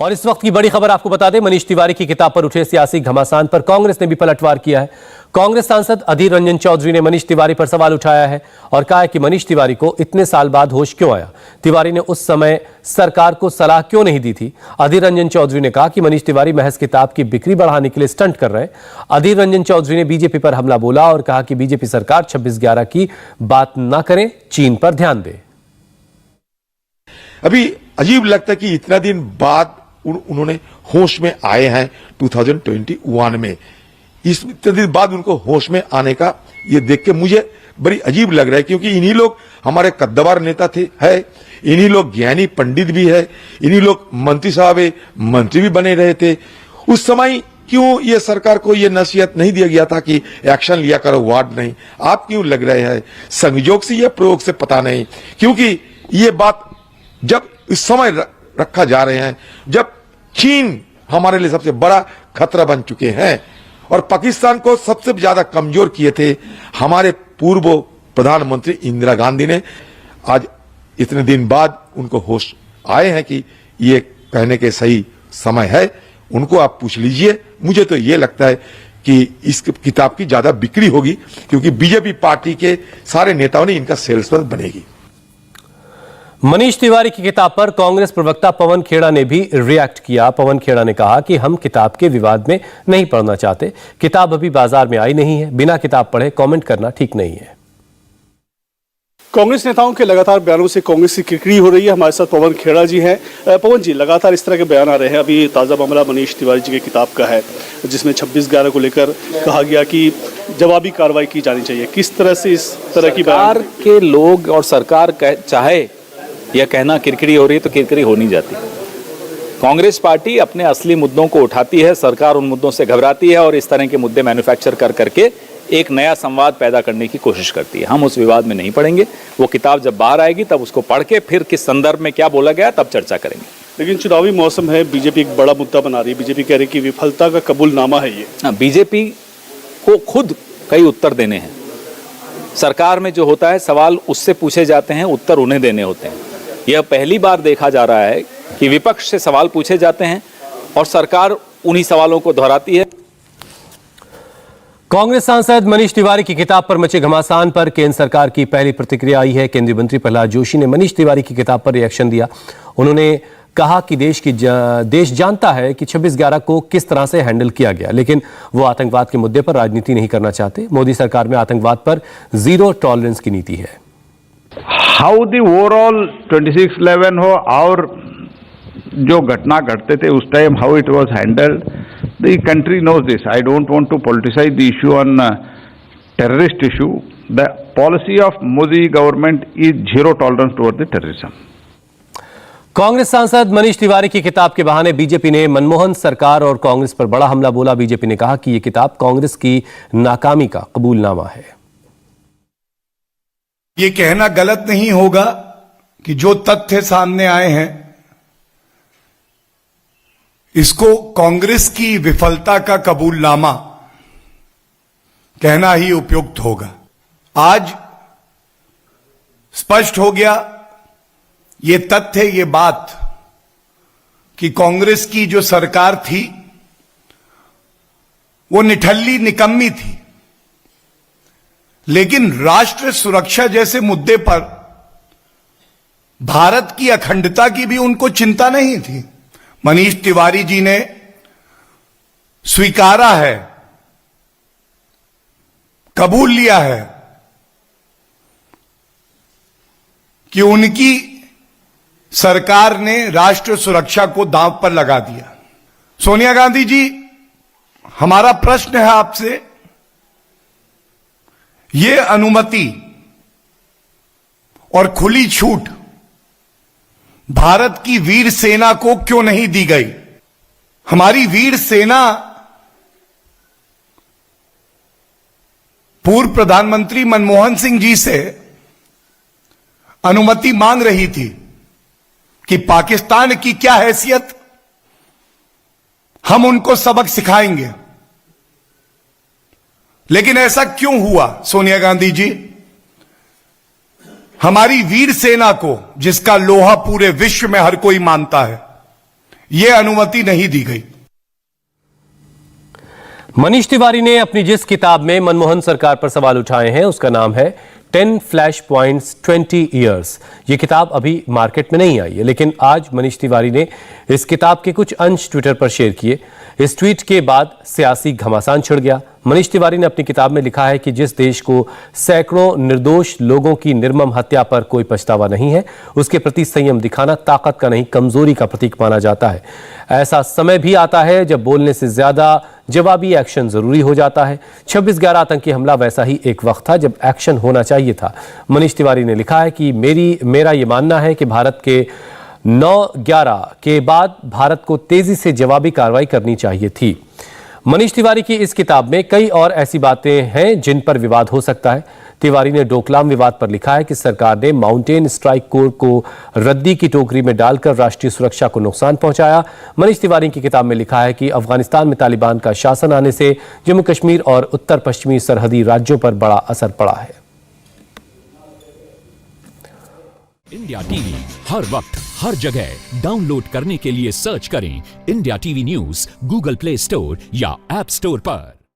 और इस वक्त की बड़ी खबर आपको बता दें, मनीष तिवारी की किताब पर उठे सियासी घमासान पर कांग्रेस ने भी पलटवार किया है। कांग्रेस सांसद अधीर रंजन चौधरी ने मनीष तिवारी पर सवाल उठाया है और कहा है कि मनीष तिवारी को इतने साल बाद होश क्यों आया, तिवारी ने उस समय सरकार को सलाह क्यों नहीं दी थी। अधीर रंजन चौधरी ने कहा कि मनीष तिवारी महज किताब की बिक्री बढ़ाने के लिए स्टंट कर रहे हैं। अधीर रंजन चौधरी ने बीजेपी पर हमला बोला और कहा कि बीजेपी सरकार 26/11 की बात न करे, चीन पर ध्यान दे। अभी अजीब लगता है कि इतना दिन बाद उन्होंने होश में आए हैं 2021 में। इस इतने दिन बाद उनको होश में आने का ये देख के मुझे बड़ी अजीब लग रहा है, क्योंकि इन्हीं लोग हमारे कद्दावर नेता थे, है इन्हीं लोग ज्ञानी पंडित भी है, इन्हीं लोग मंत्री साहब मंत्री भी बने रहे थे। उस समय क्यों ये सरकार को ये नसीहत नहीं दिया गया था कि एक्शन लिया करो, वार्ड नहीं? आप क्यों लग रहे हैं संयोग से, ये प्रयोग से, पता नहीं। क्योंकि ये बात जब इस समय रखा जा रहे हैं जब चीन हमारे लिए सबसे बड़ा खतरा बन चुके हैं और पाकिस्तान को सबसे ज्यादा कमजोर किए थे हमारे पूर्व प्रधानमंत्री इंदिरा गांधी ने। आज इतने दिन बाद उनको होश आए हैं कि ये कहने के सही समय है। उनको आप पूछ लीजिए। मुझे तो ये लगता है कि इस किताब की ज्यादा बिक्री होगी, क्योंकि बीजेपी पार्टी के सारे नेताओं ने इनका सेल्समैन बनेगी। मनीष तिवारी की किताब पर कांग्रेस प्रवक्ता पवन खेड़ा ने भी रिएक्ट किया। पवन खेड़ा ने कहा कि हम किताब के विवाद में नहीं पढ़ना चाहते, किताब अभी बाजार में आई नहीं है, बिना किताब पढ़े कमेंट करना ठीक नहीं है। कांग्रेस नेताओं के लगातार बयानों से कांग्रेस की किरकिरी हो रही है। हमारे साथ पवन खेड़ा जी हैं। पवन जी, लगातार इस तरह के बयान आ रहे हैं। अभी ताज़ा मामला मनीष तिवारी जी की किताब का है, जिसमें 26/11 को लेकर कहा गया कि जवाबी कार्रवाई की जानी चाहिए। किस तरह से इस तरह की सरकार के लोग और सरकार चाहे यह कहना किरकिरी हो रही है तो किरकिरी हो नहीं जाती। कांग्रेस पार्टी अपने असली मुद्दों को उठाती है, सरकार उन मुद्दों से घबराती है और इस तरह के मुद्दे मैन्युफैक्चर कर करके एक नया संवाद पैदा करने की कोशिश करती है। हम उस विवाद में नहीं पड़ेंगे। वो किताब जब बाहर आएगी तब उसको पढ़ के फिर किस संदर्भ में क्या बोला गया तब चर्चा करेंगे। लेकिन चुनावी मौसम है, बीजेपी एक बड़ा मुद्दा बना रही है। बीजेपी कह रही है कि विफलता का कबूलनामा है ये। बीजेपी को खुद कई उत्तर देने हैं। सरकार में जो होता है सवाल उससे पूछे जाते हैं, उत्तर उन्हें देने होते हैं। यह पहली बार देखा जा रहा है कि विपक्ष से सवाल पूछे जाते हैं और सरकार उन्हीं सवालों को दोहराती है। कांग्रेस सांसद मनीष तिवारी की किताब पर मचे घमासान पर केंद्र सरकार की पहली प्रतिक्रिया आई है। केंद्रीय मंत्री प्रहलाद जोशी ने मनीष तिवारी की किताब पर रिएक्शन दिया। उन्होंने कहा कि देश जानता है कि 26/11 को किस तरह से हैंडल किया गया, लेकिन वो आतंकवाद के मुद्दे पर राजनीति नहीं करना चाहते। मोदी सरकार में आतंकवाद पर जीरो टॉलरेंस की नीति है। हाउ द ओवरऑल 26/11 हो और जो घटना घटते थे उस time how it was handled, the country knows this. I don't want to politicise the issue on terrorist issue. The policy of Modi government is zero tolerance toward the terrorism. Congress सांसद मनीष तिवारी की किताब के बहाने बीजेपी ने मनमोहन सरकार और कांग्रेस पर बड़ा हमला बोला। बीजेपी ने कहा कि यह किताब कांग्रेस की नाकामी का कबूलनामा है। ये कहना गलत नहीं होगा कि जो तथ्य सामने आए हैं इसको कांग्रेस की विफलता का कबूलनामा कहना ही उपयुक्त होगा। आज स्पष्ट हो गया ये तथ्य, ये बात कि कांग्रेस की जो सरकार थी वो निठल्ली निकम्मी थी, लेकिन राष्ट्र सुरक्षा जैसे मुद्दे पर भारत की अखंडता की भी उनको चिंता नहीं थी। मनीष तिवारी जी ने स्वीकारा है, कबूल लिया है कि उनकी सरकार ने राष्ट्र सुरक्षा को दांव पर लगा दिया। सोनिया गांधी जी, हमारा प्रश्न है आपसे, ये अनुमति और खुली छूट भारत की वीर सेना को क्यों नहीं दी गई? हमारी वीर सेना पूर्व प्रधानमंत्री मनमोहन सिंह जी से अनुमति मांग रही थी कि पाकिस्तान की क्या हैसियत, हम उनको सबक सिखाएंगे। लेकिन ऐसा क्यों हुआ सोनिया गांधी जी? हमारी वीर सेना को, जिसका लोहा पूरे विश्व में हर कोई मानता है, ये अनुमति नहीं दी गई। मनीष तिवारी ने अपनी जिस किताब में मनमोहन सरकार पर सवाल उठाए हैं उसका नाम है 10 फ्लैश पॉइंट्स 20 ईयर्स। ये किताब अभी मार्केट में नहीं आई है, लेकिन आज मनीष तिवारी ने इस किताब के कुछ अंश ट्विटर पर शेयर किए। इस ट्वीट के बाद सियासी घमासान छिड़ गया। मनीष तिवारी ने अपनी किताब में लिखा है कि जिस देश को सैकड़ों निर्दोष लोगों की निर्मम हत्या पर कोई पछतावा नहीं है, उसके प्रति संयम दिखाना ताकत का नहीं कमजोरी का प्रतीक माना जाता है। ऐसा समय भी आता है जब बोलने से ज्यादा जवाबी एक्शन जरूरी हो जाता है। 26/11 आतंकी हमला वैसा ही एक वक्त था जब एक्शन होना चाहिए था। मनीष तिवारी ने लिखा है कि मेरा ये मानना है कि भारत के 9/11 के बाद भारत को तेजी से जवाबी कार्रवाई करनी चाहिए थी। मनीष तिवारी की इस किताब में कई और ऐसी बातें हैं जिन पर विवाद हो सकता है। तिवारी ने डोकलाम विवाद पर लिखा है कि सरकार ने माउंटेन स्ट्राइक कोर को रद्दी की टोकरी में डालकर राष्ट्रीय सुरक्षा को नुकसान पहुंचाया। मनीष तिवारी की किताब में लिखा है कि अफगानिस्तान में तालिबान का शासन आने से जम्मू कश्मीर और उत्तर पश्चिमी सरहदी राज्यों पर बड़ा असर पड़ा है। इंडिया टीवी हर वक्त हर जगह डाउनलोड करने के लिए सर्च करें India TV news Google play store या ऐप स्टोर पर।